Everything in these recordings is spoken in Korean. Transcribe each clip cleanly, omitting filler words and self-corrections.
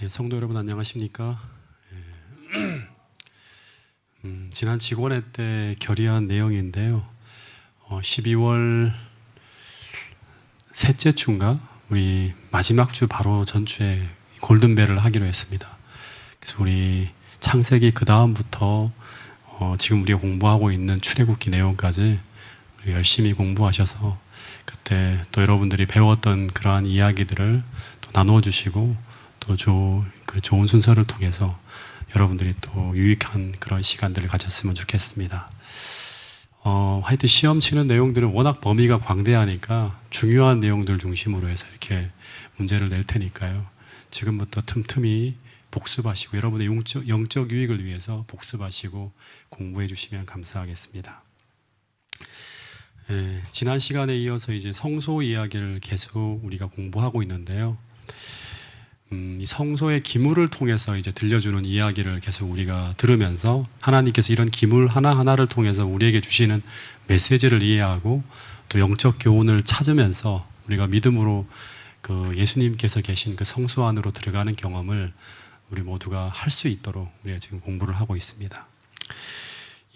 네, 성도 여러분 안녕하십니까? 지난 직원회 때 결의한 내용인데요. 12월 셋째 주인가? 우리 마지막 주 바로 전주에 골든벨을 하기로 했습니다. 그래서 우리 창세기 그 다음부터 지금 우리가 공부하고 있는 출애굽기 내용까지 우리 열심히 공부하셔서 그때 또 여러분들이 배웠던 그러한 이야기들을 또 나눠주시고 또 그 좋은 순서를 통해서 여러분들이 또 유익한 그런 시간들을 가졌으면 좋겠습니다. 하여튼 시험 치는 내용들은 워낙 범위가 광대하니까 중요한 내용들 중심으로 해서 이렇게 문제를 낼 테니까요. 지금부터 틈틈이 복습하시고 여러분의 영적 유익을 위해서 복습하시고 공부해 주시면 감사하겠습니다. 지난 시간에 이어서 이제 성소 이야기를 계속 우리가 공부하고 있는데요. 이 성소의 기물을 통해서 이제 들려주는 이야기를 계속 우리가 들으면서 하나님께서 이런 기물 하나하나를 통해서 우리에게 주시는 메시지를 이해하고 또 영적 교훈을 찾으면서 우리가 믿음으로 그 예수님께서 계신 그 성소 안으로 들어가는 경험을 우리 모두가 할 수 있도록 우리가 지금 공부를 하고 있습니다.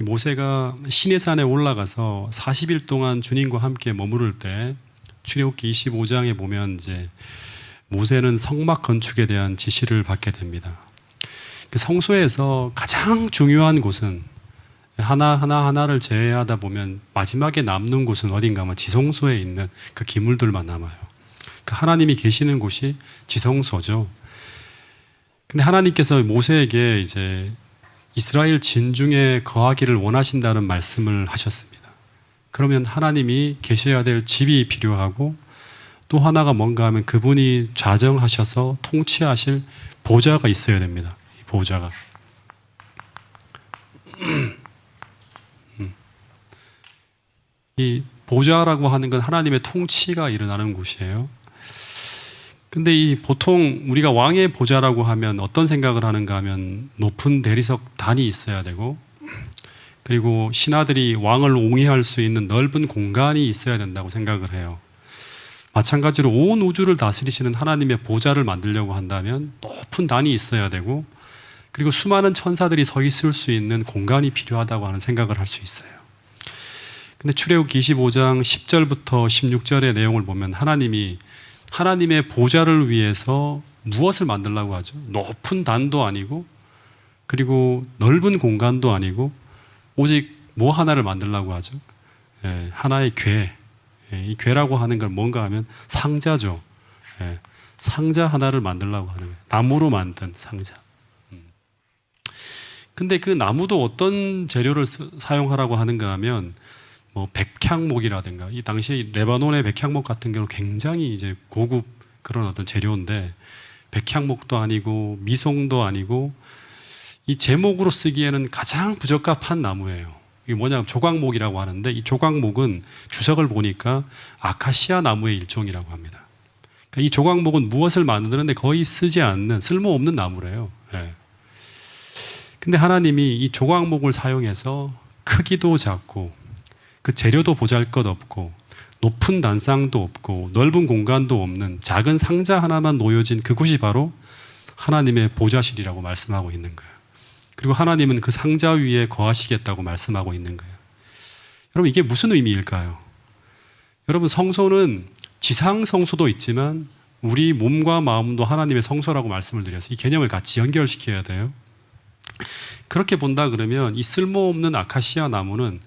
이 모세가 시내산에 올라가서 40일 동안 주님과 함께 머무를 때 출애굽기 25장에 보면 이제 모세는 성막 건축에 대한 지시를 받게 됩니다. 그 성소에서 가장 중요한 곳은 하나를 제외하다 보면 마지막에 남는 곳은 어딘가 하면 지성소에 있는 그 기물들만 남아요. 그 하나님이 계시는 곳이 지성소죠. 근데 하나님께서 모세에게 이제 이스라엘 진중에 거하기를 원하신다는 말씀을 하셨습니다. 그러면 하나님이 계셔야 될 집이 필요하고 또 하나가 뭔가 하면 그분이 좌정하셔서 통치하실 보좌가 있어야 됩니다. 이 보좌가. 이 보좌라고 하는 건 하나님의 통치가 일어나는 곳이에요. 근데 이 보통 우리가 왕의 보좌라고 하면 어떤 생각을 하는가 하면 높은 대리석 단이 있어야 되고 그리고 신하들이 왕을 옹이할 수 있는 넓은 공간이 있어야 된다고 생각을 해요. 마찬가지로 온 우주를 다스리시는 하나님의 보좌를 만들려고 한다면 높은 단이 있어야 되고 그리고 수많은 천사들이 서 있을 수 있는 공간이 필요하다고 하는 생각을 할 수 있어요. 근데 출애굽기 25장 10절부터 16절의 내용을 보면 하나님이 하나님의 보좌를 위해서 무엇을 만들려고 하죠? 높은 단도 아니고 그리고 넓은 공간도 아니고 오직 뭐 하나를 만들려고 하죠? 하나의 궤. 이 궤라고 하는 건 뭔가 하면 상자죠. 상자 하나를 만들려고 하는 거예요. 나무로 만든 상자. 근데 그 나무도 어떤 재료를 사용하라고 하는가 하면 뭐 백향목이라든가 이 당시 레바논의 백향목 같은 경우는 굉장히 이제 고급 그런 어떤 재료인데 백향목도 아니고 미송도 아니고 이 제목으로 쓰기에는 가장 부적합한 나무예요. 이게 뭐냐면 조각목이라고 하는데 이 조각목은 주석을 보니까 아카시아 나무의 일종이라고 합니다. 그러니까 이 조각목은 무엇을 만드는데 거의 쓰지 않는 쓸모없는 나무래요. 근데 하나님이 이 조각목을 사용해서 크기도 작고 그 재료도 보잘것없고 높은 단상도 없고 넓은 공간도 없는 작은 상자 하나만 놓여진 그곳이 바로 하나님의 보좌실이라고 말씀하고 있는 거예요. 그리고 하나님은 그 상자 위에 거하시겠다고 말씀하고 있는 거예요. 여러분 이게 무슨 의미일까요? 여러분 성소는 지상 성소도 있지만 우리 몸과 마음도 하나님의 성소라고 말씀을 드려서 이 개념을 같이 연결시켜야 돼요. 그렇게 본다 그러면 이 쓸모없는 아카시아 나무는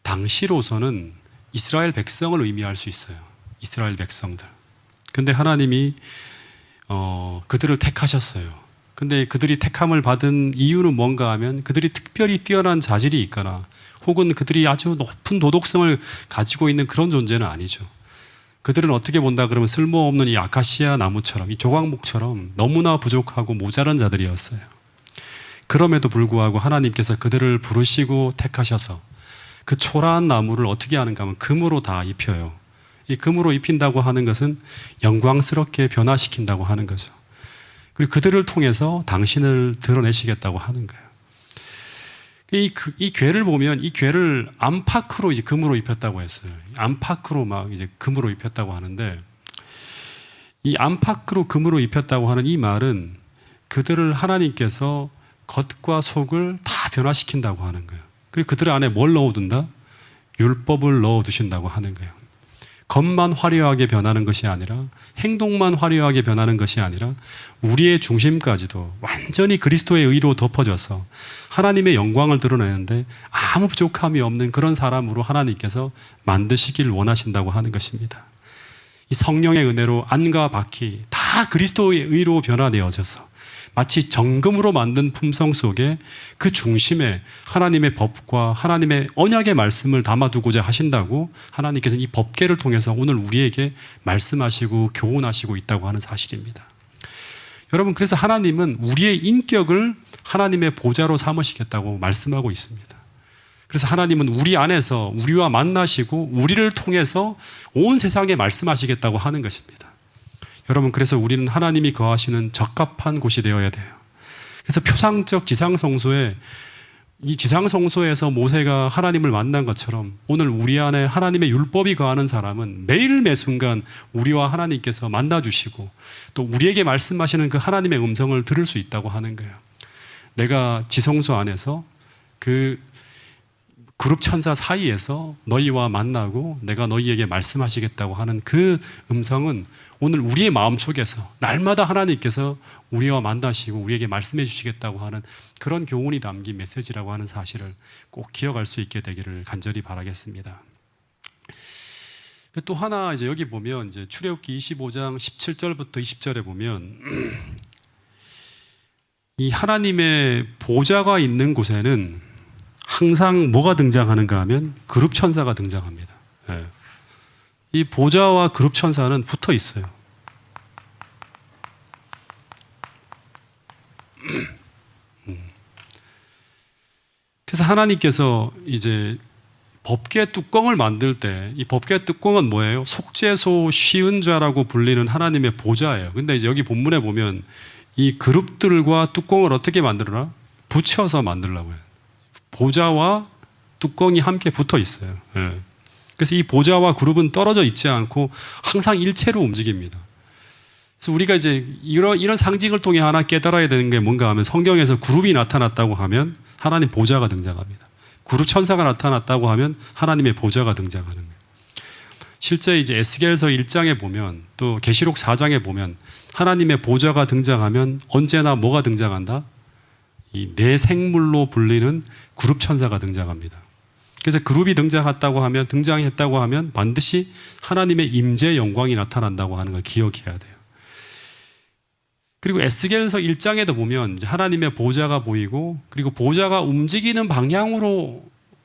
당시로서는 이스라엘 백성을 의미할 수 있어요. 이스라엘 백성들. 근데 하나님이 그들을 택하셨어요. 근데 그들이 택함을 받은 이유는 뭔가 하면 그들이 특별히 뛰어난 자질이 있거나 혹은 그들이 아주 높은 도덕성을 가지고 있는 그런 존재는 아니죠. 그들은 어떻게 본다 그러면 쓸모없는 이 아카시아 나무처럼 이 조각목처럼 너무나 부족하고 모자란 자들이었어요. 그럼에도 불구하고 하나님께서 그들을 부르시고 택하셔서 그 초라한 나무를 어떻게 하는가 하면 금으로 다 입혀요. 이 금으로 입힌다고 하는 것은 영광스럽게 변화시킨다고 하는 거죠. 그리고 그들을 통해서 당신을 드러내시겠다고 하는 거예요. 이 궤를 보면 이 궤를 안팎으로 이제 금으로 입혔다고 했어요. 안팎으로 막 이제 금으로 입혔다고 하는데 이 안팎으로 금으로 입혔다고 하는 이 말은 그들을 하나님께서 겉과 속을 다 변화시킨다고 하는 거예요. 그리고 그들 안에 뭘 넣어둔다? 율법을 넣어두신다고 하는 거예요. 겉만 화려하게 변하는 것이 아니라, 행동만 화려하게 변하는 것이 아니라 우리의 중심까지도 완전히 그리스도의 의로 덮어져서 하나님의 영광을 드러내는데 아무 부족함이 없는 그런 사람으로 하나님께서 만드시길 원하신다고 하는 것입니다. 이 성령의 은혜로 안과 밖이 다 그리스도의 의로 변화되어져서 마치 정금으로 만든 품성 속에 그 중심에 하나님의 법과 하나님의 언약의 말씀을 담아두고자 하신다고 하나님께서는 이 법궤를 통해서 오늘 우리에게 말씀하시고 교훈하시고 있다고 하는 사실입니다. 여러분, 그래서 하나님은 우리의 인격을 하나님의 보좌로 삼으시겠다고 말씀하고 있습니다. 그래서 하나님은 우리 안에서 우리와 만나시고 우리를 통해서 온 세상에 말씀하시겠다고 하는 것입니다. 여러분, 그래서 우리는 하나님이 거하시는 적합한 곳이 되어야 돼요. 그래서 표상적 지상성소에, 이 지상성소에서 모세가 하나님을 만난 것처럼 오늘 우리 안에 하나님의 율법이 거하는 사람은 매일 매순간 우리와 하나님께서 만나주시고 또 우리에게 말씀하시는 그 하나님의 음성을 들을 수 있다고 하는 거예요. 내가 지성소 안에서 그 그룹 천사 사이에서 너희와 만나고 내가 너희에게 말씀하시겠다고 하는 그 음성은 오늘 우리의 마음속에서 날마다 하나님께서 우리와 만나시고 우리에게 말씀해 주시겠다고 하는 그런 교훈이 담긴 메시지라고 하는 사실을 꼭 기억할 수 있게 되기를 간절히 바라겠습니다. 또 하나, 이제 여기 보면 이제 출애굽기 25장 17절부터 20절에 보면 이 하나님의 보좌가 있는 곳에는 항상 뭐가 등장하는가 하면 그룹 천사가 등장합니다. 네. 이 보좌와 그룹 천사는 붙어 있어요. 그래서 하나님께서 이제 법궤 뚜껑을 만들 때 이 법궤 뚜껑은 뭐예요? 속죄소 시은좌라고 불리는 하나님의 보좌예요. 근데 이제 여기 본문에 보면 이 그룹들과 뚜껑을 어떻게 만들어라? 붙여서 만들라고 해요. 보좌와 뚜껑이 함께 붙어 있어요. 예. 그래서 이 보좌와 그룹은 떨어져 있지 않고 항상 일체로 움직입니다. 그래서 우리가 이제 이런 상징을 통해 하나 깨달아야 되는 게 뭔가 하면 성경에서 그룹이 나타났다고 하면 하나님 보좌가 등장합니다. 그룹 천사가 나타났다고 하면 하나님의 보좌가 등장하는 거예요. 실제 이제 에스겔서 1장에 보면 또 계시록 4장에 보면 하나님의 보좌가 등장하면 언제나 뭐가 등장한다? 이 내 생물로 불리는 그룹 천사가 등장합니다. 그래서 그룹이 등장했다고 하면 반드시 하나님의 임재 영광이 나타난다고 하는 걸 기억해야 돼요. 그리고 에스겔서 1장에도 보면 이제 하나님의 보좌가 보이고 그리고 보좌가 움직이는 방향으로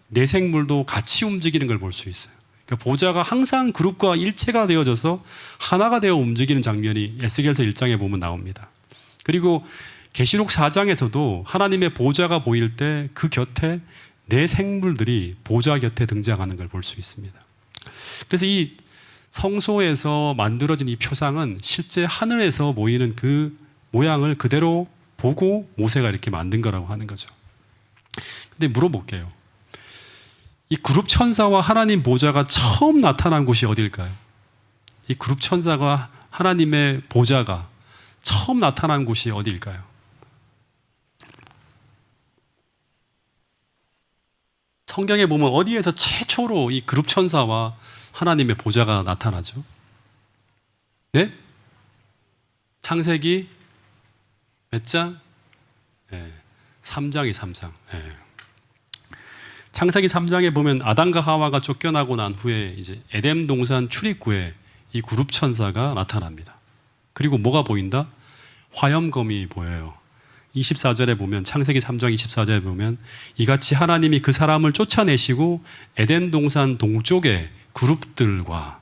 내 생물도 같이 움직이는 걸 볼 수 있어요. 그러니까 보좌가 항상 그룹과 일체가 되어져서 하나가 되어 움직이는 장면이 에스겔서 1장에 보면 나옵니다. 그리고 계시록 4장에서도 하나님의 보좌가 보일 때 그 곁에 내 생물들이 보좌 곁에 등장하는 걸 볼 수 있습니다. 그래서 이 성소에서 만들어진 이 표상은 실제 하늘에서 보이는 그 모양을 그대로 보고 모세가 이렇게 만든 거라고 하는 거죠. 근데 물어볼게요. 이 그룹 천사와 하나님 보좌가 처음 나타난 곳이 어딜까요? 이 그룹 천사가 하나님의 보좌가 처음 나타난 곳이 어디일까요? 성경에 보면 어디에서 최초로 이 그룹 천사와 하나님의 보좌가 나타나죠? 네? 창세기 몇 장? 네. 3장이 3장. 네. 창세기 3장에 보면 아담과 하와가 쫓겨나고 난 후에 이제 에덴 동산 출입구에 이 그룹 천사가 나타납니다. 그리고 뭐가 보인다? 화염검이 보여요. 24절에 보면 창세기 3장 24절에 보면 이같이 하나님이 그 사람을 쫓아내시고 에덴 동산 동쪽에 그룹들과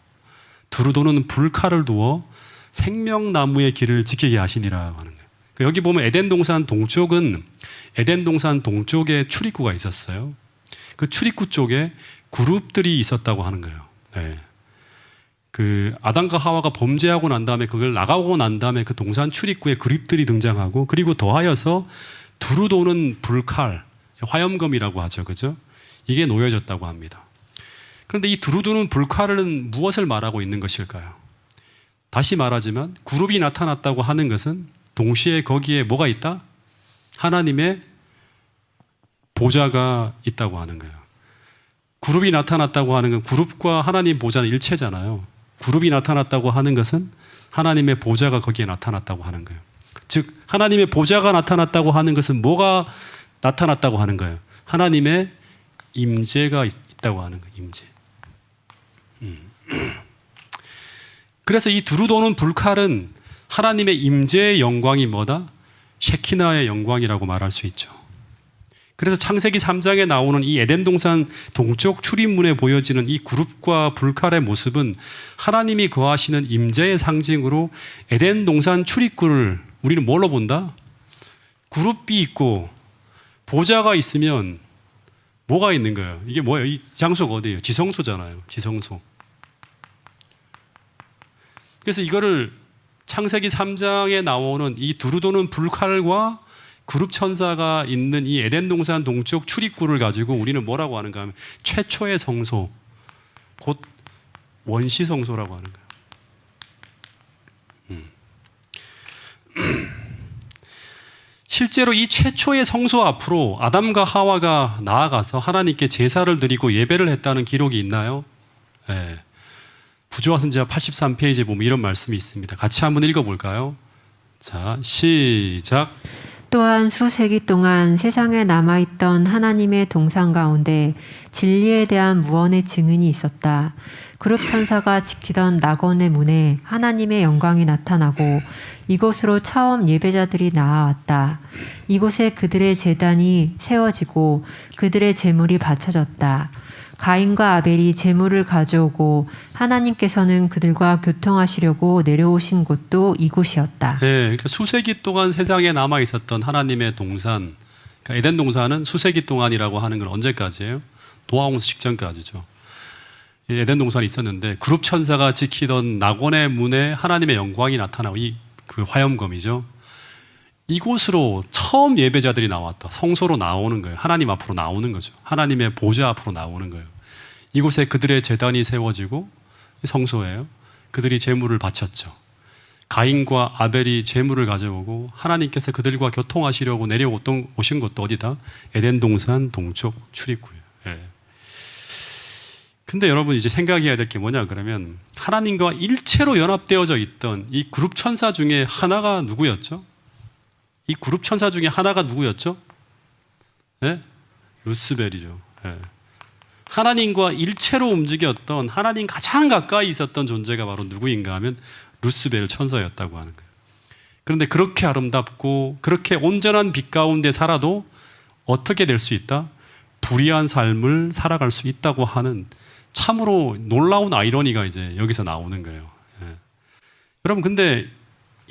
두루 도는 불칼을 두어 생명나무의 길을 지키게 하시니라 하는 거예요. 여기 보면 에덴 동산 동쪽은 에덴 동산 동쪽에 출입구가 있었어요. 그 출입구 쪽에 그룹들이 있었다고 하는 거예요. 네. 그 아담과 하와가 범죄하고 난 다음에 그걸 나가고 난 다음에 그 동산 출입구에 그룹들이 등장하고 그리고 더하여서 두루 도는 불칼, 화염검이라고 하죠. 그죠? 이게 놓여졌다고 합니다. 그런데 이 두루 도는 불칼은 무엇을 말하고 있는 것일까요? 다시 말하지만 그룹이 나타났다고 하는 것은 동시에 거기에 뭐가 있다? 하나님의 보좌가 있다고 하는 거예요. 그룹이 나타났다고 하는 건 그룹과 하나님 보좌는 일체잖아요. 그룹이 나타났다고 하는 것은 하나님의 보좌가 거기에 나타났다고 하는 거예요. 즉 하나님의 보좌가 나타났다고 하는 것은 뭐가 나타났다고 하는 거예요? 하나님의 임재가 있다고 하는 거예요. 임재. 그래서 이 두루 도는 불칼은 하나님의 임재의 영광이 뭐다? 셰키나의 영광이라고 말할 수 있죠. 그래서 창세기 3장에 나오는 이 에덴 동산 동쪽 출입문에 보여지는 이 그룹과 불칼의 모습은 하나님이 거하시는 임재의 상징으로 에덴 동산 출입구를 우리는 뭘로 본다? 그룹이 있고 보좌가 있으면 뭐가 있는 거예요? 이게 뭐예요? 이 장소가 어디예요? 지성소잖아요. 지성소. 그래서 이거를 창세기 3장에 나오는 이 두루 도는 불칼과 그룹 천사가 있는 이 에덴 동산 동쪽 출입구를 가지고 우리는 뭐라고 하는가 하면 최초의 성소, 곧 원시 성소라고 하는 거예요. 실제로 이 최초의 성소 앞으로 아담과 하와가 나아가서 하나님께 제사를 드리고 예배를 했다는 기록이 있나요? 네. 부조화 선지자 83페이지에 보면 이런 말씀이 있습니다. 같이 한번 읽어볼까요? 자, 시작. 또한 수세기 동안 세상에 남아있던 하나님의 동상 가운데 진리에 대한 무언의 증인이 있었다. 그룹 천사가 지키던 낙원의 문에 하나님의 영광이 나타나고 이곳으로 처음 예배자들이 나아왔다. 이곳에 그들의 제단이 세워지고 그들의 제물이 바쳐졌다. 가인과 아벨이 제물을 가져오고 하나님께서는 그들과 교통하시려고 내려오신 곳도 이곳이었다. 네, 그러니까 수세기 동안 세상에 남아 있었던 하나님의 동산, 그러니까 에덴 동산은 수세기 동안이라고 하는 건 언제까지예요? 노아홍수 직전까지죠. 에덴 동산이 있었는데 그룹 천사가 지키던 낙원의 문에 하나님의 영광이 나타나고 그 화염검이죠. 이곳으로 처음 예배자들이 나왔다. 성소로 나오는 거예요. 하나님 앞으로 나오는 거죠. 하나님의 보좌 앞으로 나오는 거예요. 이곳에 그들의 제단이 세워지고 성소예요. 그들이 제물을 바쳤죠. 가인과 아벨이 제물을 가져오고 하나님께서 그들과 교통하시려고 내려오신 곳도 어디다? 에덴 동산 동쪽 출입구예요. 예. 근데 여러분 이제 생각해야 될 게 뭐냐 그러면 하나님과 일체로 연합되어져 있던 이 그룹 천사 중에 하나가 누구였죠? 이 그룹 천사 중에 하나가 누구였죠? 네? 루스벨이죠. 네. 하나님과 일체로 움직였던 하나님 가장 가까이 있었던 존재가 바로 누구인가 하면 루스벨 천사였다고 하는 거예요. 그런데 그렇게 아름답고 그렇게 온전한 빛 가운데 살아도 어떻게 될 수 있다? 불의한 삶을 살아갈 수 있다고 하는 참으로 놀라운 아이러니가 이제 여기서 나오는 거예요. 네. 여러분 근데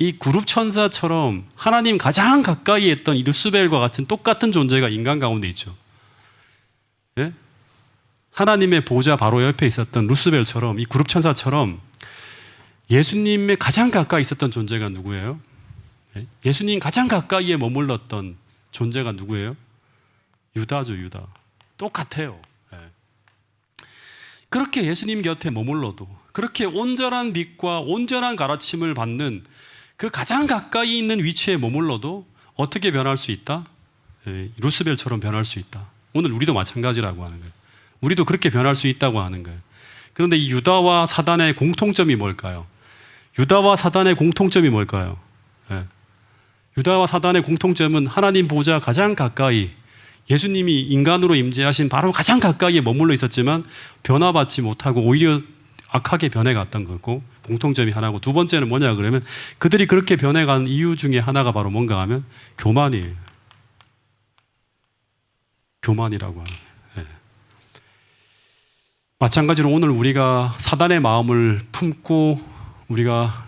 이 그룹 천사처럼 하나님 가장 가까이 했던 이 루스벨과 같은 똑같은 존재가 인간 가운데 있죠. 예? 하나님의 보좌 바로 옆에 있었던 루스벨처럼 이 그룹 천사처럼 예수님의 가장 가까이 있었던 존재가 누구예요? 예? 예수님 가장 가까이에 머물렀던 존재가 누구예요? 유다죠, 유다. 똑같아요. 예. 그렇게 예수님 곁에 머물러도 그렇게 온전한 빛과 온전한 가르침을 받는 그 가장 가까이 있는 위치에 머물러도 어떻게 변할 수 있다? 예, 루스벨처럼 변할 수 있다. 오늘 우리도 마찬가지라고 하는 거예요. 우리도 그렇게 변할 수 있다고 하는 거예요. 그런데 이 유다와 사단의 공통점이 뭘까요? 유다와 사단의 공통점이 뭘까요? 예. 유다와 사단의 공통점은 하나님 보좌 가장 가까이 예수님이 인간으로 임재하신 바로 가장 가까이에 머물러 있었지만 변화받지 못하고 오히려 악하게 변해갔던 거고 공통점이 하나고 두 번째는 뭐냐 그러면 그들이 그렇게 변해간 이유 중에 하나가 바로 뭔가 하면 교만이에요. 교만이라고 하는 거예요. 네. 마찬가지로 오늘 우리가 사단의 마음을 품고 우리가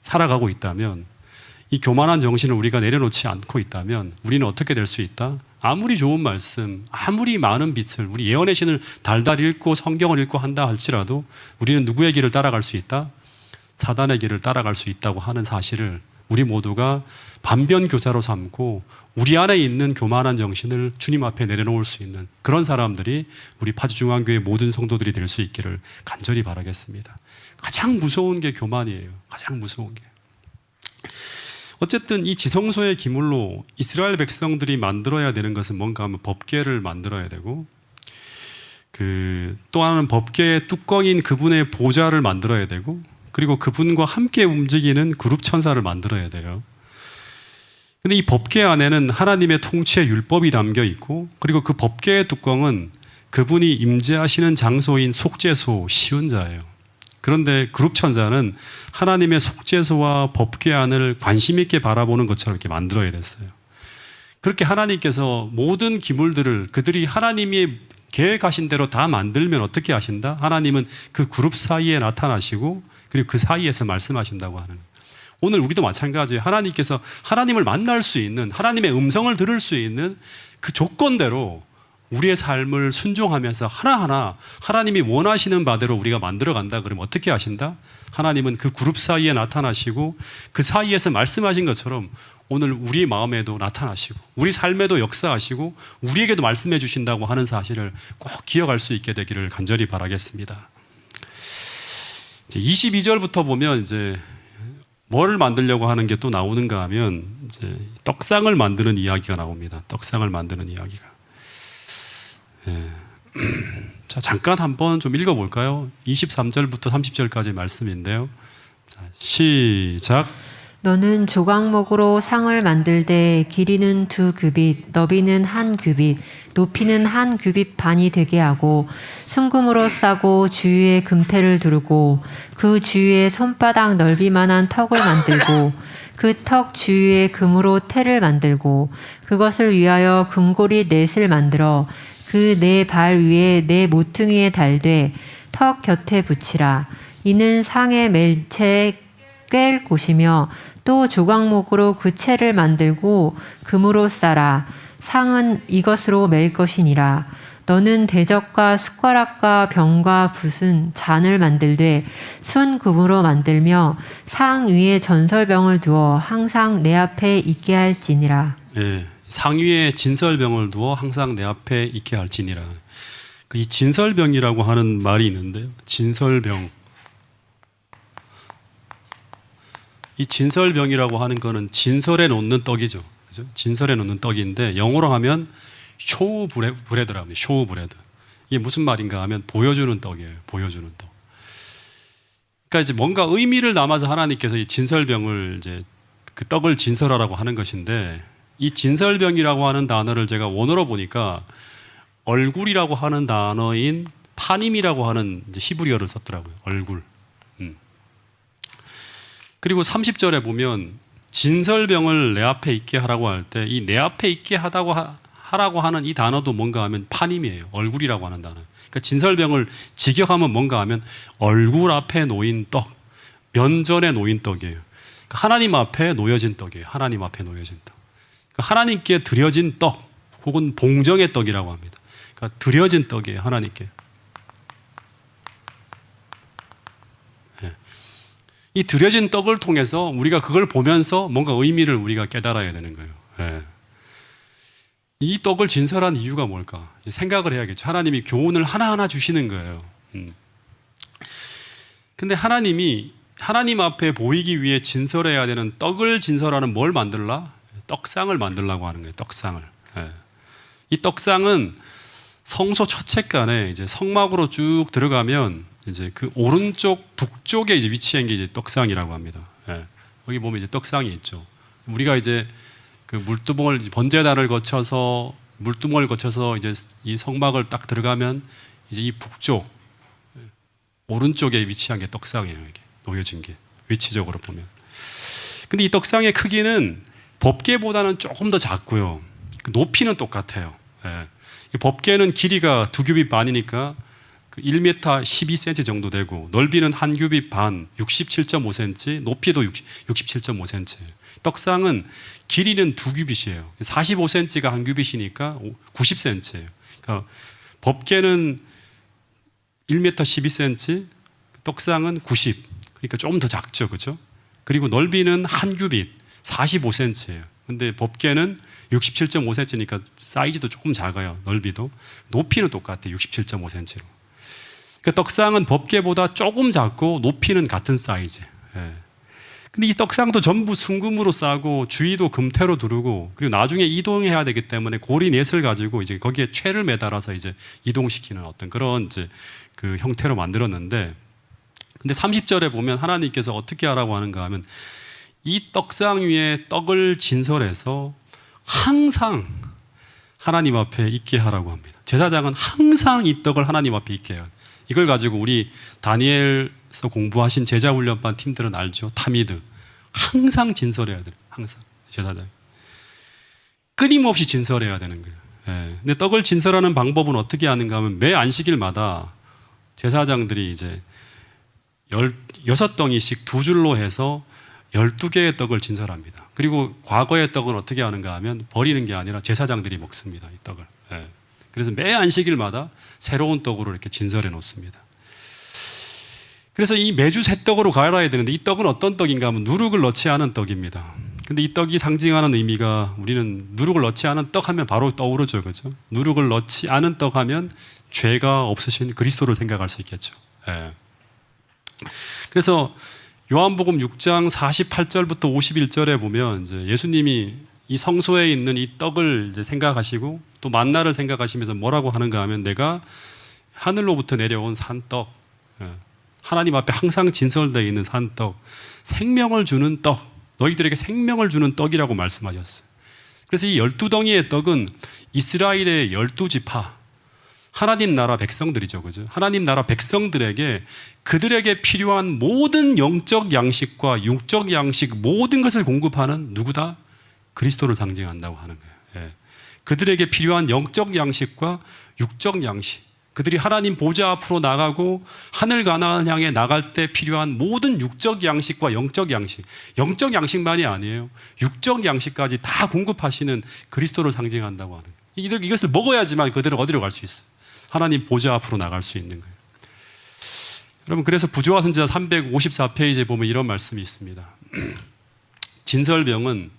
살아가고 있다면 이 교만한 정신을 우리가 내려놓지 않고 있다면 우리는 어떻게 될 수 있다? 아무리 좋은 말씀, 아무리 많은 빛을 우리 예언의 신을 달달 읽고 성경을 읽고 한다 할지라도 우리는 누구의 길을 따라갈 수 있다? 사단의 길을 따라갈 수 있다고 하는 사실을 우리 모두가 반변교사로 삼고 우리 안에 있는 교만한 정신을 주님 앞에 내려놓을 수 있는 그런 사람들이 우리 파주중앙교회 모든 성도들이 될 수 있기를 간절히 바라겠습니다. 가장 무서운 게 교만이에요. 가장 무서운 게. 어쨌든 이 지성소의 기물로 이스라엘 백성들이 만들어야 되는 것은 뭔가 하면 법궤를 만들어야 되고, 또 하나는 법궤의 뚜껑인 그분의 보좌를 만들어야 되고, 그리고 그분과 함께 움직이는 그룹 천사를 만들어야 돼요. 근데 이 법궤 안에는 하나님의 통치의 율법이 담겨 있고, 그리고 그 법궤의 뚜껑은 그분이 임재하시는 장소인 속죄소 시은자예요. 그런데 그룹 천사는 하나님의 속죄소와 법궤 안을 관심 있게 바라보는 것처럼 이렇게 만들어야 됐어요. 그렇게 하나님께서 모든 기물들을 그들이 하나님이 계획하신 대로 다 만들면 어떻게 하신다? 하나님은 그 그룹 사이에 나타나시고, 그리고 그 사이에서 말씀하신다고 하는 거예요. 오늘 우리도 마찬가지예요. 하나님께서 하나님을 만날 수 있는, 하나님의 음성을 들을 수 있는 그 조건대로 우리의 삶을 순종하면서 하나하나 하나님이 원하시는 바대로 우리가 만들어 간다. 그러면 어떻게 하신다? 하나님은 그 그룹 사이에 나타나시고, 그 사이에서 말씀하신 것처럼 오늘 우리 마음에도 나타나시고, 우리 삶에도 역사하시고, 우리에게도 말씀해 주신다고 하는 사실을 꼭 기억할 수 있게 되기를 간절히 바라겠습니다. 이제 22절부터 보면 이제 뭘 만들려고 하는 게 또 나오는가 하면 이제 떡상을 만드는 이야기가 나옵니다. 떡상을 만드는 이야기가. 자, 잠깐 한번 좀 읽어볼까요? 23절부터 30절까지 말씀인데요. 자, 시작. 너는 조각목으로 상을 만들되 길이는 2규빗, 너비는 1규빗, 높이는 1규빗 반이 되게 하고 순금으로 싸고 주위에 금태를 두르고 그 주위에 손바닥 넓이만한 턱을 만들고 그 턱 주위에 금으로 태를 만들고 그것을 위하여 금고리 넷을 만들어 그 네 발 위에 네 모퉁이에 달되 턱 곁에 붙이라. 이는 상에 맬 채 꿰일 곳이며 또 조각목으로 그 채를 만들고 금으로 싸라. 상은 이것으로 맬 것이니라. 너는 대접과 숟가락과 병과 붓은 잔을 만들되 순금으로 만들며 상 위에 전설병을 두어 항상 내 앞에 있게 할지니라. 예, 상 위에 진설병을 두어 항상 내 앞에 있게 할지니라. 이 진설병이라고 하는 말이 있는데요. 진설병. 이 진설병이라고 하는 거는 진설에 놓는 떡이죠. 그죠? 진설에 놓는 떡인데 영어로 하면 쇼 브레드라고 합니다. 쇼 브레드. 이게 무슨 말인가 하면 보여주는 떡이에요. 보여주는 떡. 그러니까 이제 뭔가 의미를 담아서 하나님께서 이 진설병을 이제 그 떡을 진설하라고 하는 것인데, 이 진설병이라고 하는 단어를 제가 원어로 보니까 얼굴이라고 하는 단어인 파님이라고 하는 이제 히브리어를 썼더라고요. 얼굴. 그리고 30절에 보면 진설병을 내 앞에 있게 하라고 할 때 이 내 앞에 있게 하라고 하는 이 단어도 뭔가 하면 파님이에요. 얼굴이라고 하는 단어. 그러니까 진설병을 직역하면 뭔가 하면 얼굴 앞에 놓인 떡, 면전에 놓인 떡이에요. 그러니까 하나님 앞에 놓여진 떡이에요. 하나님 앞에 놓여진 떡. 그러니까 하나님께 드려진 떡 혹은 봉정의 떡이라고 합니다. 그러니까 드려진 떡이에요. 하나님께. 이 드려진 떡을 통해서 우리가 그걸 보면서 뭔가 의미를 우리가 깨달아야 되는 거예요. 예. 이 떡을 진설한 이유가 뭘까? 생각을 해야겠죠. 하나님이 교훈을 하나하나 주시는 거예요. 근데 하나님이 하나님 앞에 보이기 위해 진설해야 되는 떡을 진설하는 뭘 만들라? 떡상을 만들라고 하는 거예요. 떡상을. 예. 이 떡상은 성소 첫채간에 이제 성막으로 쭉 들어가면 이제 그 오른쪽 북쪽에 이제 위치한 게 이제 떡상이라고 합니다. 예. 여기 보면 이제 떡상이 있죠. 우리가 이제 그 물두멍을 번제단을 거쳐서 물두멍을 거쳐서 이제 이 성막을 딱 들어가면 이제 이 북쪽 오른쪽에 위치한 게 떡상이에요. 이게 놓여진 게 위치적으로 보면. 근데 이 떡상의 크기는 법궤보다는 조금 더 작고요. 높이는 똑같아요. 예. 법궤는 길이가 2규빗 반이니까 1m 12cm 정도 되고 넓이는 1규빗 반 67.5cm, 높이도 67.5cm. 떡상은 길이는 2규빗이에요. 45cm가 1규빗이니까 90cm예요. 그러니까 법궤는 1m 12cm, 떡상은 90. 그러니까 조금 더 작죠, 그렇죠? 그리고 넓이는 1규빗 45cm예요. 근데 법궤는 67.5cm니까 사이즈도 조금 작아요. 넓이도. 높이는 똑같아요. 67.5cm로. 그러니까 떡상은 법궤보다 조금 작고 높이는 같은 사이즈. 예. 근데 이 떡상도 전부 순금으로 싸고 주위도 금태로 두르고 그리고 나중에 이동해야 되기 때문에 고리넷을 가지고 이제 거기에 채를 매달아서 이제 이동시키는 어떤 그런 이제 그 형태로 만들었는데, 근데 30절에 보면 하나님께서 어떻게 하라고 하는가 하면 이 떡상 위에 떡을 진설해서 항상 하나님 앞에 있게 하라고 합니다. 제사장은 항상 이 떡을 하나님 앞에 있게 해요. 이걸 가지고 우리 다니엘서 공부하신 제자훈련반 팀들은 알죠. 타미드. 항상 진설해야 돼요. 항상 제사장. 끊임없이 진설해야 되는 거예요. 예. 근데 떡을 진설하는 방법은 어떻게 하는가 하면 매 안식일마다 제사장들이 이제 16덩이씩 두 줄로 해서 12개의 떡을 진설합니다. 그리고 과거의 떡은 어떻게 하는가 하면 버리는 게 아니라 제사장들이 먹습니다. 이 떡을. 예. 그래서 매 안식일마다 새로운 떡으로 이렇게 진설해 놓습니다. 그래서 이 매주 새 떡으로 갈아야 되는데 이 떡은 어떤 떡인가 하면 누룩을 넣지 않은 떡입니다. 근데 이 떡이 상징하는 의미가, 우리는 누룩을 넣지 않은 떡 하면 바로 떠오르죠. 그죠? 누룩을 넣지 않은 떡 하면 죄가 없으신 그리스도를 생각할 수 있겠죠. 예. 그래서 요한복음 6장 48절부터 51절에 보면 이제 예수님이 이 성소에 있는 이 떡을 이제 생각하시고 또 만나를 생각하시면서 뭐라고 하는가 하면 내가 하늘로부터 내려온 산떡, 하나님 앞에 항상 진설되어 있는 산떡, 생명을 주는 떡, 너희들에게 생명을 주는 떡이라고 말씀하셨어요. 그래서 이 12덩이의 떡은 이스라엘의 12지파, 하나님 나라 백성들이죠. 그죠? 하나님 나라 백성들에게 그들에게 필요한 모든 영적 양식과 육적 양식 모든 것을 공급하는 누구다? 그리스도를 상징한다고 하는 거예요. 예. 그들에게 필요한 영적 양식과 육적 양식, 그들이 하나님 보좌 앞으로 나가고 하늘 가나안을 향해 나갈 때 필요한 모든 육적 양식과 영적 양식, 영적 양식만이 아니에요. 육적 양식까지 다 공급하시는 그리스도를 상징한다고 하는 거예요. 이것을 먹어야지만 그들은 어디로 갈 수 있어요? 하나님 보좌 앞으로 나갈 수 있는 거예요. 여러분, 그래서 부조화 선지자 354페이지에 보면 이런 말씀이 있습니다. 진설병은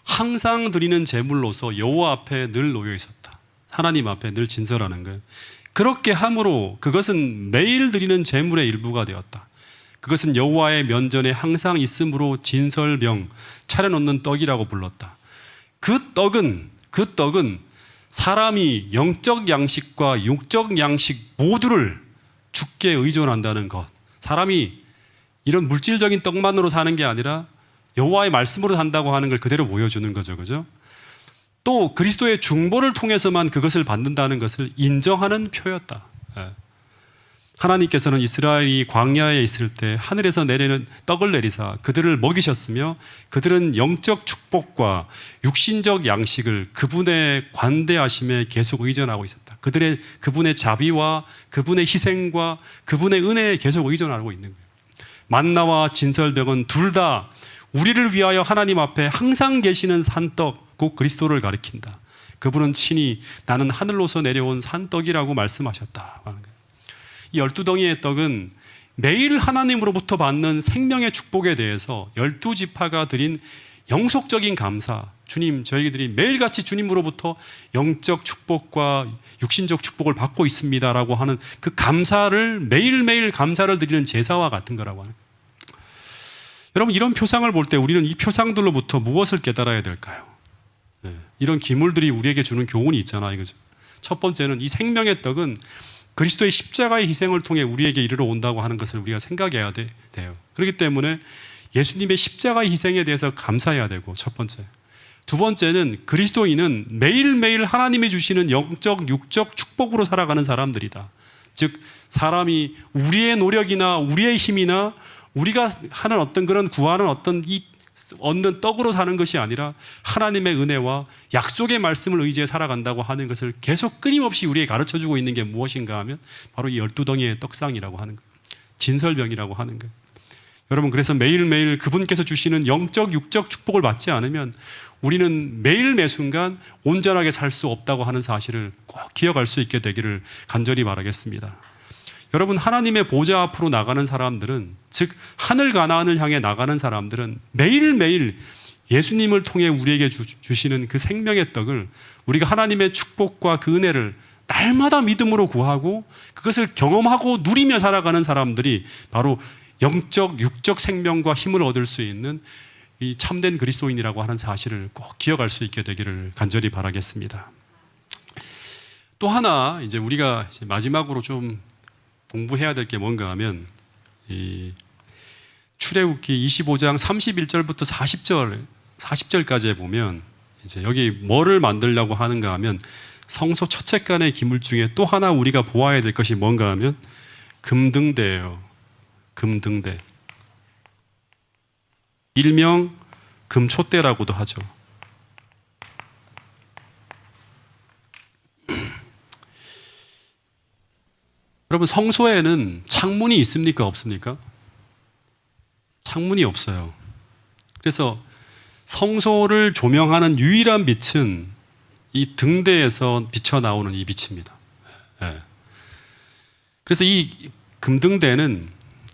항상 드리는 제물로서 여호와 앞에 늘 놓여 있었다. 하나님 앞에 늘 진설하는 거예요. 그렇게 함으로 그것은 매일 드리는 제물의 일부가 되었다. 그것은 여호와의 면전에 항상 있으므로 진설병, 차려놓는 떡이라고 불렀다. 그 떡은 사람이 영적 양식과 육적 양식 모두를 주께 의존한다는 것. 사람이 이런 물질적인 떡만으로 사는 게 아니라 여호와의 말씀으로 산다고 하는 걸 그대로 보여주는 거죠. 그죠? 또 그리스도의 중보를 통해서만 그것을 받는다는 것을 인정하는 표였다. 하나님께서는 이스라엘이 광야에 있을 때 하늘에서 내리는 떡을 내리사 그들을 먹이셨으며 그들은 영적 축복과 육신적 양식을 그분의 관대하심에 계속 의존하고 있었다. 그분의 자비와 그분의 희생과 그분의 은혜에 계속 의존하고 있는 거예요. 만나와 진설병은 둘 다 우리를 위하여 하나님 앞에 항상 계시는 산떡, 곧 그리스도를 가리킨다. 그분은 친히 나는 하늘로서 내려온 산떡이라고 말씀하셨다. 이 12덩이의 떡은 매일 하나님으로부터 받는 생명의 축복에 대해서 12지파가 드린 영속적인 감사, 주님, 저희들이 매일같이 주님으로부터 영적 축복과 육신적 축복을 받고 있습니다라고 하는 그 감사를, 매일매일 감사를 드리는 제사와 같은 거라고 하는 거예요. 여러분, 이런 표상을 볼 때 우리는 이 표상들로부터 무엇을 깨달아야 될까요? 이런 기물들이 우리에게 주는 교훈이 있잖아요. 그죠? 첫 번째는 이 생명의 떡은 그리스도의 십자가의 희생을 통해 우리에게 이르러 온다고 하는 것을 우리가 생각해야 돼요. 그렇기 때문에 예수님의 십자가의 희생에 대해서 감사해야 되고, 첫 번째. 두 번째는 그리스도인은 매일매일 하나님이 주시는 영적, 육적 축복으로 살아가는 사람들이다. 즉, 사람이 우리의 노력이나 우리의 힘이나 우리가 하는 어떤 그런 구하는 어떤 이 얻는 떡으로 사는 것이 아니라 하나님의 은혜와 약속의 말씀을 의지해 살아간다고 하는 것을 계속 끊임없이 우리에게 가르쳐주고 있는 게 무엇인가 하면 바로 이 12덩이의 떡상이라고 하는 거예요. 진설병이라고 하는 거예요. 여러분, 그래서 매일매일 그분께서 주시는 영적, 육적 축복을 받지 않으면 우리는 매일 매순간 온전하게 살 수 없다고 하는 사실을 꼭 기억할 수 있게 되기를 간절히 바라겠습니다. 여러분, 하나님의 보좌 앞으로 나가는 사람들은, 즉 하늘 가나안을 향해 나가는 사람들은 매일매일 예수님을 통해 우리에게 주시는 그 생명의 떡을, 우리가 하나님의 축복과 그 은혜를 날마다 믿음으로 구하고 그것을 경험하고 누리며 살아가는 사람들이 바로 영적, 육적 생명과 힘을 얻을 수 있는 이 참된 그리스도인이라고 하는 사실을 꼭 기억할 수 있게 되기를 간절히 바라겠습니다. 또 하나 이제 우리가 이제 마지막으로 좀 공부해야 될 게 뭔가 하면 이 출애굽기 25장 31절부터 40절까지에 보면 이제 여기 뭐를 만들려고 하는가 하면 성소 첫째간의 기물 중에 또 하나 우리가 보아야 될 것이 뭔가 하면 금등대예요. 금등대. 일명 금촛대라고도 하죠. 여러분, 성소에는 창문이 있습니까? 없습니까? 창문이 없어요. 그래서 성소를 조명하는 유일한 빛은 이 등대에서 비쳐 나오는 이 빛입니다. 네. 그래서 이 금등대는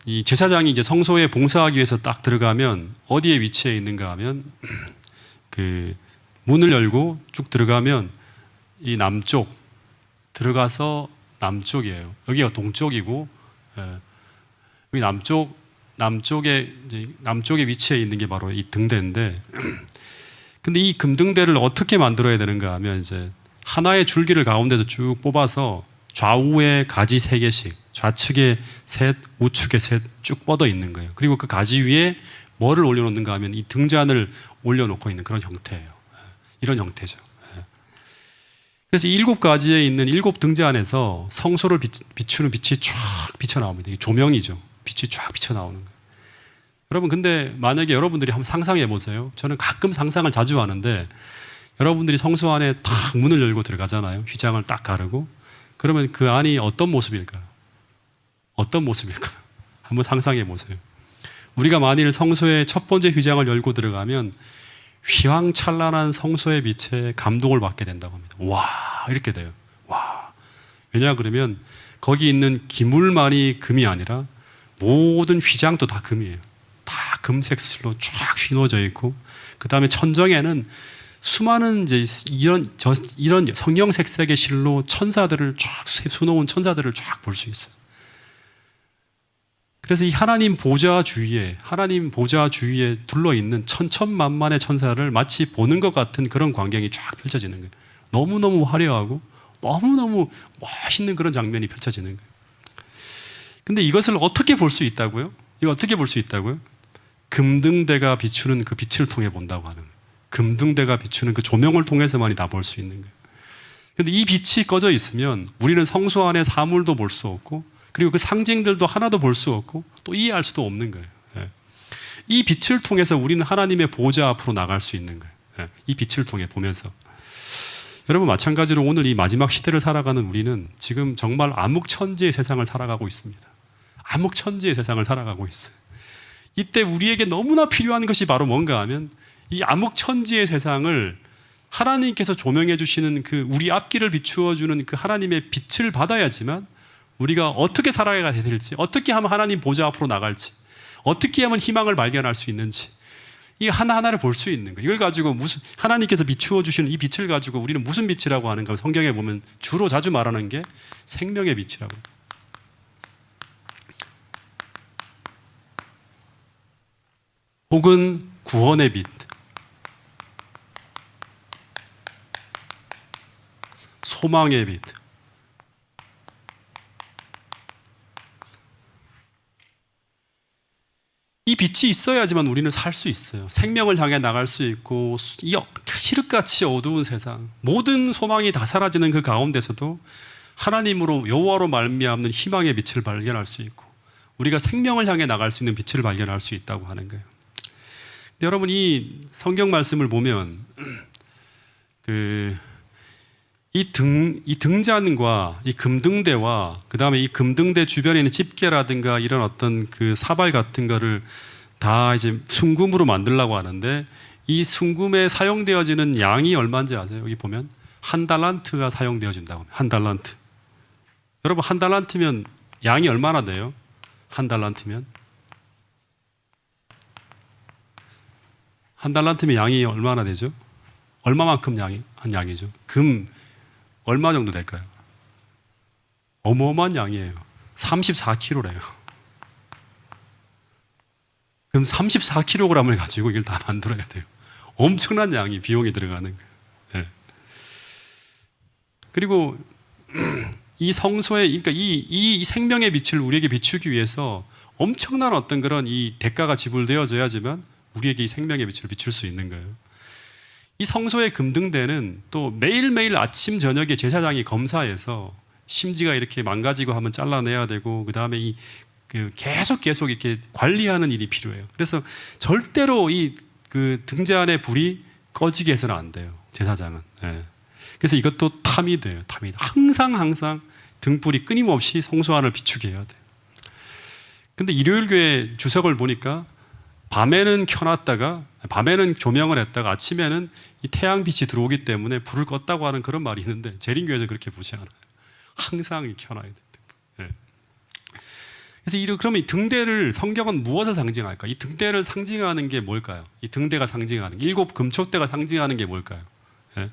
이 제사장이 이제 성소에 봉사하기 위해서 딱 들어가면 어디에 위치해 있는가 하면 그 문을 열고 쭉 들어가면 이 남쪽 들어가서 남쪽이에요. 여기가 동쪽이고 여기 남쪽에 이제 남쪽에 위치해 있는 게 바로 이 등대인데, 근데 이 금등대를 어떻게 만들어야 되는가 하면 이제 하나의 줄기를 가운데서 쭉 뽑아서 좌우에 가지 3개씩, 좌측에 셋, 우측에 셋 쭉 뻗어 있는 거예요. 그리고 그 가지 위에 뭐를 올려놓는가 하면 이 등잔을 올려놓고 있는 그런 형태예요. 이런 형태죠. 그래서 7가지에 있는 7등잔에서 성소를 비추는 빛이 쫙 비쳐 나옵니다. 이게 조명이죠. 빛이 쫙 비쳐 나오는 거예요. 여러분, 근데 만약에 여러분들이 한번 상상해 보세요. 저는 가끔 상상을 자주 하는데, 여러분들이 성소 안에 딱 문을 열고 들어가잖아요. 휘장을 딱 가르고. 그러면 그 안이 어떤 모습일까요? 어떤 모습일까요? 한번 상상해 보세요. 우리가 만일 성소의 첫 번째 휘장을 열고 들어가면 휘황찬란한 성소의 빛에 감동을 받게 된다고 합니다. 와, 이렇게 돼요. 와. 왜냐 그러면 거기 있는 기물만이 금이 아니라 모든 휘장도 다 금이에요. 다 금색 실로 쫙 휘어져 있고, 그 다음에 천정에는 수많은 이제 이런 성령색색의 실로 천사들을 쫙 수놓은 천사들을 쫙 볼 수 있어요. 그래서 이 하나님 보좌 주위에 둘러 있는 천천만만의 천사를 마치 보는 것 같은 그런 광경이 쫙 펼쳐지는 거예요. 너무너무 화려하고 너무너무 멋있는 그런 장면이 펼쳐지는 거예요. 근데 이것을 어떻게 볼 수 있다고요? 이거 어떻게 볼 수 있다고요? 금등대가 비추는 그 빛을 통해 본다고 하는 거예요. 금등대가 비추는 그 조명을 통해서만이 다 볼 수 있는 거예요. 근데 이 빛이 꺼져 있으면 우리는 성소 안에 사물도 볼 수 없고, 그리고 그 상징들도 하나도 볼 수 없고 또 이해할 수도 없는 거예요. 이 빛을 통해서 우리는 하나님의 보좌 앞으로 나갈 수 있는 거예요. 이 빛을 통해 보면서. 여러분, 마찬가지로 오늘 이 마지막 시대를 살아가는 우리는 지금 정말 암흑천지의 세상을 살아가고 있습니다. 암흑천지의 세상을 살아가고 있어요. 이때 우리에게 너무나 필요한 것이 바로 뭔가 하면 이 암흑천지의 세상을 하나님께서 조명해 주시는 그 우리 앞길을 비추어 주는 그 하나님의 빛을 받아야지만 우리가 어떻게 살아가야 될지, 어떻게 하면 하나님 보좌 앞으로 나갈지, 어떻게 하면 희망을 발견할 수 있는지, 이 하나하나를 볼 수 있는 거예요. 이걸 가지고 무슨 하나님께서 비추어 주시는 이 빛을 가지고 우리는 무슨 빛이라고 하는가? 성경에 보면 주로 자주 말하는 게 생명의 빛이라고. 혹은 구원의 빛, 소망의 빛. 이 빛이 있어야지만 우리는 살 수 있어요. 생명을 향해 나갈 수 있고, 이 시륵같이 어두운 세상, 모든 소망이 다 사라지는 그 가운데서도 하나님으로 여호와로 말미암는 희망의 빛을 발견할 수 있고, 우리가 생명을 향해 나갈 수 있는 빛을 발견할 수 있다고 하는 거예요. 근데 여러분, 이 성경 말씀을 보면 이 등잔과 이 금등대와 그 다음에 이 금등대 주변에 있는 집게라든가 이런 어떤 그 사발 같은 거를 다 이제 순금으로 만들려고 하는데, 이 순금에 사용되어지는 양이 얼마인지 아세요? 여기 보면 1달란트가 사용되어진다고 합니다. 1달란트. 여러분, 1달란트면 양이 얼마나 돼요? 1달란트면 1달란트면 양이 얼마나 되죠? 얼마만큼 한 양이죠? 금 얼마 정도 될까요? 어마어마한 양이에요. 34kg래요. 그럼 34kg을 가지고 이걸 다 만들어야 돼요. 엄청난 양이 비용이 들어가는 거예요. 예. 그리고 이 성소에, 그러니까 이 생명의 빛을 우리에게 비추기 위해서 엄청난 어떤 그런 이 대가가 지불되어져야지만 우리에게 이 생명의 빛을 비출 수 있는 거예요. 이 성소의 금등대는 또 매일매일 아침 저녁에 제사장이 검사해서 심지가 이렇게 망가지고 하면 잘라내야 되고, 그 다음에 계속 이렇게 관리하는 일이 필요해요. 그래서 절대로 그 등대 안에 불이 꺼지게 해서는 안 돼요, 제사장은. 예. 그래서 이것도 탐이 돼요. 항상 등불이 끊임없이 성소 안을 비추게 해야 돼요. 근데 일요일 교회 주석을 보니까 밤에는 켜놨다가, 밤에는 조명을 했다가 아침에는 이 태양빛이 들어오기 때문에 불을 껐다고 하는 그런 말이 있는데, 재림교회에서 그렇게 보지 않아요. 항상 켜놔야 돼요. 예. 그래서 그러면 이 등대를 성경은 무엇을 상징할까? 이 등대를 상징하는 게 뭘까요? 이 등대가 상징하는, 7 금초대가 상징하는 게 뭘까요? 예?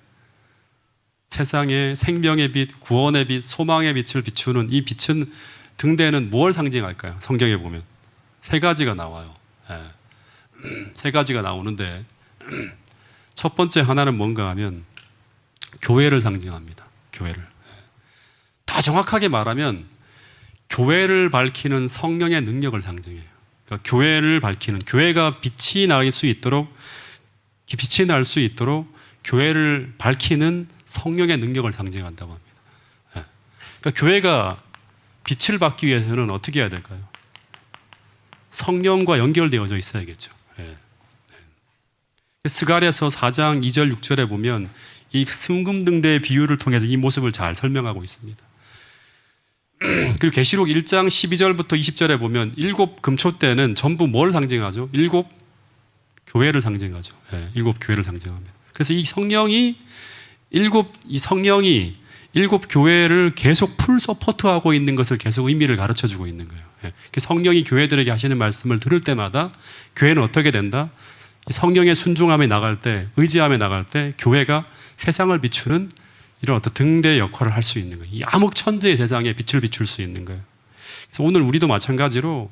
세상의 생명의 빛, 구원의 빛, 소망의 빛을 비추는 이 빛은, 등대는 뭘 상징할까요? 성경에 보면 3가지가 나와요. 예. 3가지가 나오는데, 첫 번째 하나는 뭔가 하면 교회를 상징합니다. 교회를. 더 정확하게 말하면 교회를 밝히는 성령의 능력을 상징해요. 그러니까 교회를 밝히는, 교회가 빛이 날 수 있도록 교회를 밝히는 성령의 능력을 상징한다고 합니다. 예. 그러니까 교회가 빛을 받기 위해서는 어떻게 해야 될까요? 성령과 연결되어져 있어야겠죠. 예. 스가랴서 4장 2절 6절에 보면 이 순금등대의 비유를 통해서 이 모습을 잘 설명하고 있습니다. 그리고 계시록 1장 12절부터 20절에 보면 7 금초대는 전부 뭘 상징하죠? 7 교회를 상징하죠. 예, 7 교회를 상징합니다. 그래서 이 성령이 7 교회를 계속 풀 서포트하고 있는 것을 계속 의미를 가르쳐주고 있는 거예요. 예, 성령이 교회들에게 하시는 말씀을 들을 때마다 교회는 어떻게 된다? 성령의 순종함에 나갈 때, 의지함에 나갈 때 교회가 세상을 비추는 이런 어떤 등대 역할을 할 수 있는 거예요. 이 암흑천재의 세상에 빛을 비출 수 있는 거예요. 그래서 오늘 우리도 마찬가지로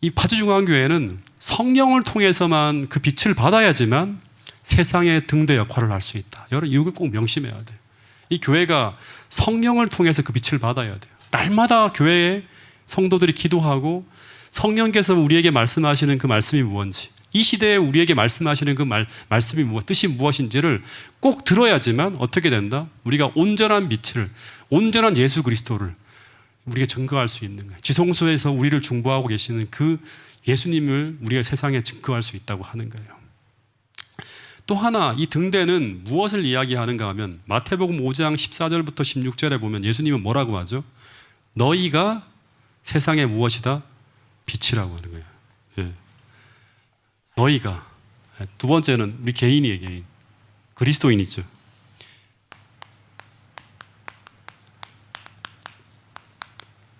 이 파주중앙교회는 성령을 통해서만 그 빛을 받아야지만 세상의 등대 역할을 할 수 있다. 여러분 이걸 꼭 명심해야 돼요. 이 교회가 성령을 통해서 그 빛을 받아야 돼요. 날마다 교회에 성도들이 기도하고 성령께서 우리에게 말씀하시는 그 말씀이 무엇인지, 이 시대에 우리에게 말씀하시는 그 말씀이 뜻이 무엇인지를 꼭 들어야지만 어떻게 된다? 우리가 온전한 빛을, 온전한 예수 그리스도를 우리가 증거할 수 있는 거예요. 지성소에서 우리를 중보하고 계시는 그 예수님을 우리가 세상에 증거할 수 있다고 하는 거예요. 또 하나, 이 등대는 무엇을 이야기하는가 하면 마태복음 5장 14절부터 16절에 보면 예수님은 뭐라고 하죠? 너희가 세상의 무엇이다? 빛이라고 하는 거예요. 예. 너희가. 두 번째는 우리 개인이에요. 개인. 그리스도인이죠.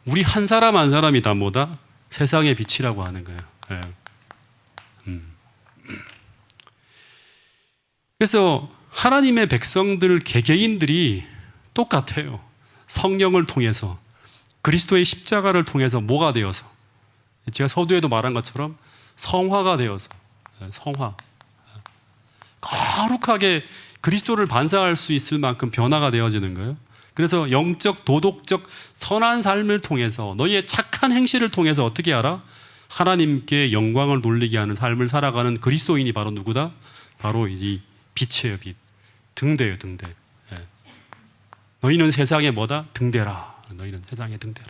우리 한 사람 한 사람이 다 뭐다? 세상의 빛이라고 하는 거예요. 예. 그래서 하나님의 백성들 개개인들이 똑같아요. 성령을 통해서, 그리스도의 십자가를 통해서 뭐가 되어서, 제가 서두에도 말한 것처럼 성화가 되어서, 성화, 거룩하게 그리스도를 반사할 수 있을 만큼 변화가 되어지는 거예요. 그래서 영적, 도덕적 선한 삶을 통해서, 너희의 착한 행실을 통해서 어떻게 알아? 하나님께 영광을 돌리게 하는 삶을 살아가는 그리스도인이 바로 누구다? 바로 이 빛이에요. 빛. 등대예요. 등대. 예. 너희는 세상의 뭐다? 등대라. 너희는 세상의 등대라.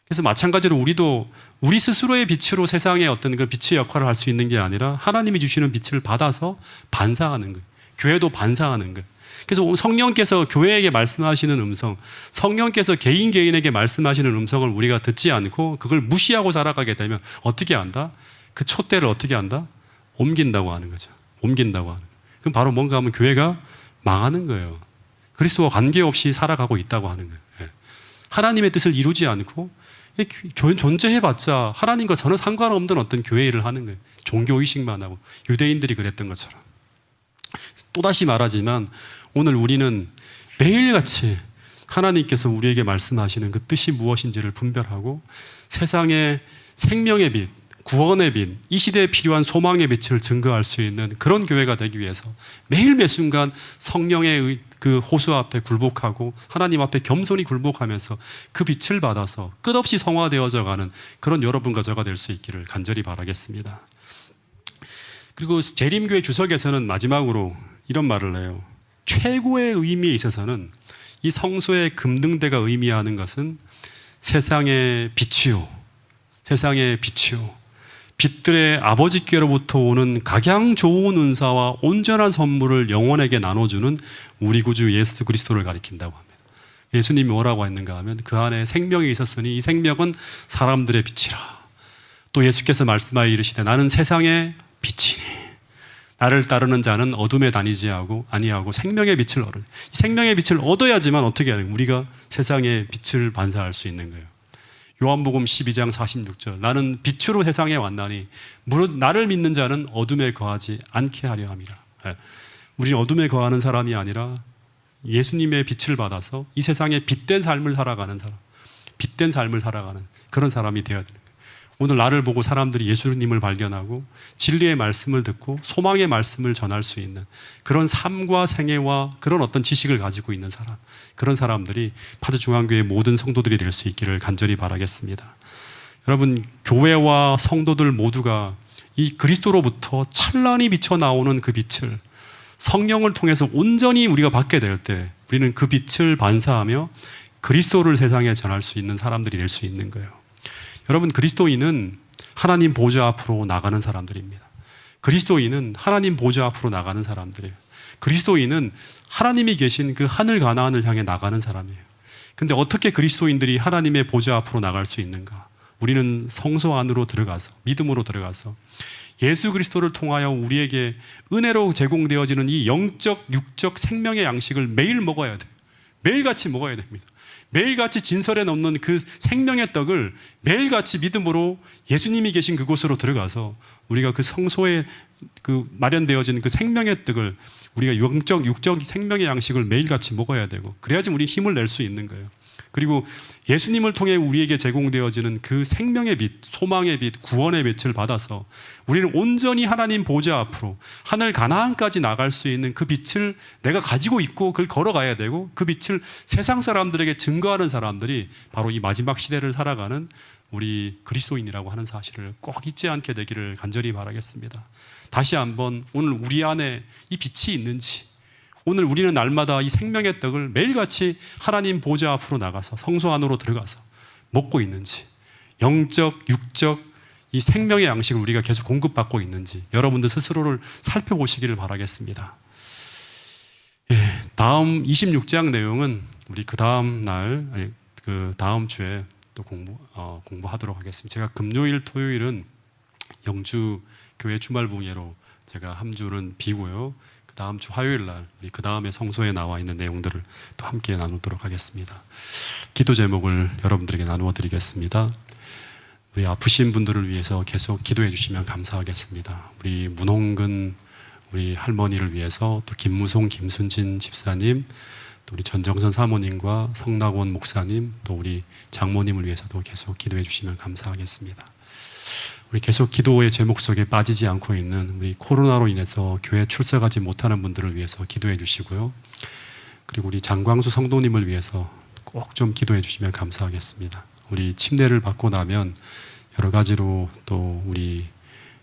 그래서 마찬가지로 우리도 우리 스스로의 빛으로 세상에 어떤 그 빛의 역할을 할 수 있는 게 아니라 하나님이 주시는 빛을 받아서 반사하는 거예요. 교회도 반사하는 거예요. 그래서 성령께서 교회에게 말씀하시는 음성, 성령께서 개인에게 말씀하시는 음성을 우리가 듣지 않고 그걸 무시하고 살아가게 되면 어떻게 한다? 그 촛대를 어떻게 한다? 옮긴다고 하는 거죠. 옮긴다고 하는 거예요. 그럼 바로 뭔가 하면 교회가 망하는 거예요. 그리스도와 관계없이 살아가고 있다고 하는 거예요. 예. 하나님의 뜻을 이루지 않고 존재해봤자 하나님과 전혀 상관없는 어떤 교회 일을 하는 거예요. 종교의식만 하고, 유대인들이 그랬던 것처럼. 또다시 말하지만 오늘 우리는 매일같이 하나님께서 우리에게 말씀하시는 그 뜻이 무엇인지를 분별하고 세상의 생명의 빛, 구원의 빛, 이 시대에 필요한 소망의 빛을 증거할 수 있는 그런 교회가 되기 위해서 매일 매 순간 성령의 그 호수 앞에 굴복하고 하나님 앞에 겸손히 굴복하면서 그 빛을 받아서 끝없이 성화되어져 가는 그런 여러분과 저가 될 수 있기를 간절히 바라겠습니다. 그리고 재림교회 주석에서는 마지막으로 이런 말을 해요. 최고의 의미에 있어서는 이 성소의 금등대가 의미하는 것은 세상의 빛이요, 세상의 빛이요, 빛들의 아버지께로부터 오는 각양 좋은 은사와 온전한 선물을 영혼에게 나눠주는 우리 구주 예수 그리스도를 가리킨다고 합니다. 예수님이 뭐라고 했는가 하면 그 안에 생명이 있었으니 이 생명은 사람들의 빛이라. 또 예수께서 말씀하여 이르시되 나는 세상의 빛이니 나를 따르는 자는 어둠에 다니지 아니하고 생명의 빛을 얻을. 이 생명의 빛을 얻어야지만 어떻게 하는 우리가 세상의 빛을 반사할 수 있는 거예요. 요한복음 12장 46절 나는 빛으로 세상에 왔나니 무릇 나를 믿는 자는 어둠에 거하지 않게 하려 함이라. 우리는 어둠에 거하는 사람이 아니라 예수님의 빛을 받아서 이 세상에 빛된 삶을 살아가는 사람, 빛된 삶을 살아가는 그런 사람이 되어야 되는 거예요. 오늘 나를 보고 사람들이 예수님을 발견하고 진리의 말씀을 듣고 소망의 말씀을 전할 수 있는 그런 삶과 생애와 그런 어떤 지식을 가지고 있는 사람, 그런 사람들이 파주중앙교회 모든 성도들이 될 수 있기를 간절히 바라겠습니다. 여러분, 교회와 성도들 모두가 이 그리스도로부터 찬란히 비쳐 나오는 그 빛을 성령을 통해서 온전히 우리가 받게 될 때 우리는 그 빛을 반사하며 그리스도를 세상에 전할 수 있는 사람들이 될 수 있는 거예요. 여러분, 그리스도인은 하나님 보좌 앞으로 나가는 사람들입니다. 그리스도인은 하나님 보좌 앞으로 나가는 사람들이에요. 그리스도인은 하나님이 계신 그 하늘 가나안을 향해 나가는 사람이에요. 근데 어떻게 그리스도인들이 하나님의 보좌 앞으로 나갈 수 있는가? 우리는 성소 안으로 들어가서 믿음으로 들어가서 예수 그리스도를 통하여 우리에게 은혜로 제공되어지는 이 영적, 육적 생명의 양식을 매일 먹어야 돼요. 매일같이 먹어야 됩니다. 매일같이 진설에 넣는 그 생명의 떡을 매일같이 믿음으로 예수님이 계신 그곳으로 들어가서 우리가 그 성소에 그 마련되어진 그 생명의 떡을 우리가 영적, 육적 생명의 양식을 매일같이 먹어야 되고 그래야지 우리는 힘을 낼 수 있는 거예요. 그리고 예수님을 통해 우리에게 제공되어지는 그 생명의 빛, 소망의 빛, 구원의 빛을 받아서 우리는 온전히 하나님 보좌 앞으로 하늘 가나안까지 나갈 수 있는 그 빛을 내가 가지고 있고 그걸 걸어가야 되고 그 빛을 세상 사람들에게 증거하는 사람들이 바로 이 마지막 시대를 살아가는 우리 그리스도인이라고 하는 사실을 꼭 잊지 않게 되기를 간절히 바라겠습니다. 다시 한번 오늘 우리 안에 이 빛이 있는지, 오늘 우리는 날마다 이 생명의 떡을 매일같이 하나님 보좌 앞으로 나가서 성소 안으로 들어가서 먹고 있는지, 영적, 육적 이 생명의 양식을 우리가 계속 공급받고 있는지 여러분들 스스로를 살펴보시기를 바라겠습니다. 다음 26장 내용은 우리 그 다음 날, 그 다음 주에 또 공부하도록 하겠습니다. 제가 금요일, 토요일은 영주 교회 주말 붕예로 제가 한 주는 비고요. 그 다음 주 화요일 날 우리 그 다음에 성소에 나와 있는 내용들을 또 함께 나누도록 하겠습니다. 기도 제목을 여러분들에게 나누어 드리겠습니다. 우리 아프신 분들을 위해서 계속 기도해 주시면 감사하겠습니다. 우리 문홍근 우리 할머니를 위해서 또 김무송, 김순진 집사님, 또 우리 전정선 사모님과 성낙원 목사님, 또 우리 장모님을 위해서도 계속 기도해 주시면 감사하겠습니다. 우리 계속 기도의 제목 속에 빠지지 않고 있는 우리 코로나로 인해서 교회 출석하지 못하는 분들을 위해서 기도해 주시고요. 그리고 우리 장광수 성도님을 위해서 꼭 좀 기도해 주시면 감사하겠습니다. 우리 침례를 받고 나면 여러 가지로 또 우리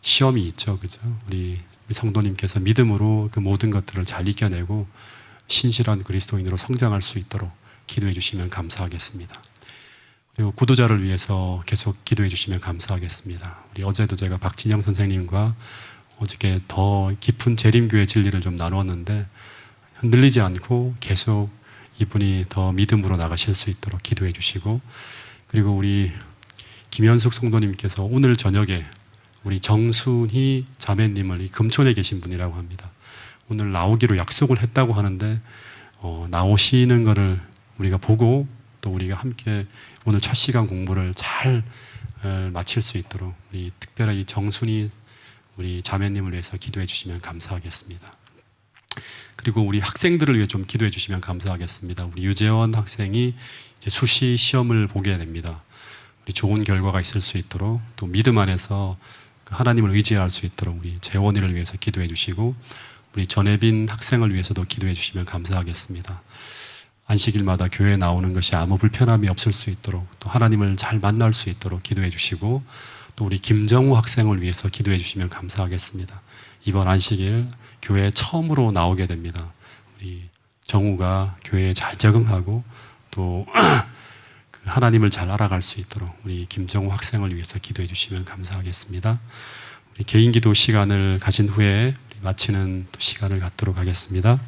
시험이 있죠, 그죠? 우리 성도님께서 믿음으로 그 모든 것들을 잘 이겨내고 신실한 그리스도인으로 성장할 수 있도록 기도해 주시면 감사하겠습니다. 그리고 구도자를 위해서 계속 기도해 주시면 감사하겠습니다. 우리 어제도 제가 박진영 선생님과 어저께 더 깊은 재림교회 진리를 좀 나누었는데 흔들리지 않고 계속 이분이 더 믿음으로 나가실 수 있도록 기도해 주시고, 그리고 우리 김현숙 성도님께서 오늘 저녁에 우리 정순희 자매님을 이 금촌에 계신 분이라고 합니다. 오늘 나오기로 약속을 했다고 하는데 나오시는 것을 우리가 보고 또 우리가 함께 오늘 첫 시간 공부를 잘 마칠 수 있도록 우리 특별히 정순희 우리 자매님을 위해서 기도해 주시면 감사하겠습니다. 그리고 우리 학생들을 위해 좀 기도해 주시면 감사하겠습니다. 우리 유재원 학생이 이제 수시 시험을 보게 됩니다. 우리 좋은 결과가 있을 수 있도록 또 믿음 안에서 하나님을 의지할 수 있도록 우리 재원이를 위해서 기도해 주시고 우리 전혜빈 학생을 위해서도 기도해 주시면 감사하겠습니다. 안식일마다 교회에 나오는 것이 아무 불편함이 없을 수 있도록 또 하나님을 잘 만날 수 있도록 기도해 주시고 또 우리 김정우 학생을 위해서 기도해 주시면 감사하겠습니다. 이번 안식일 교회에 처음으로 나오게 됩니다. 우리 정우가 교회에 잘 적응하고 또 하나님을 잘 알아갈 수 있도록 우리 김정우 학생을 위해서 기도해 주시면 감사하겠습니다. 우리 개인 기도 시간을 가진 후에 우리 마치는 또 시간을 갖도록 하겠습니다.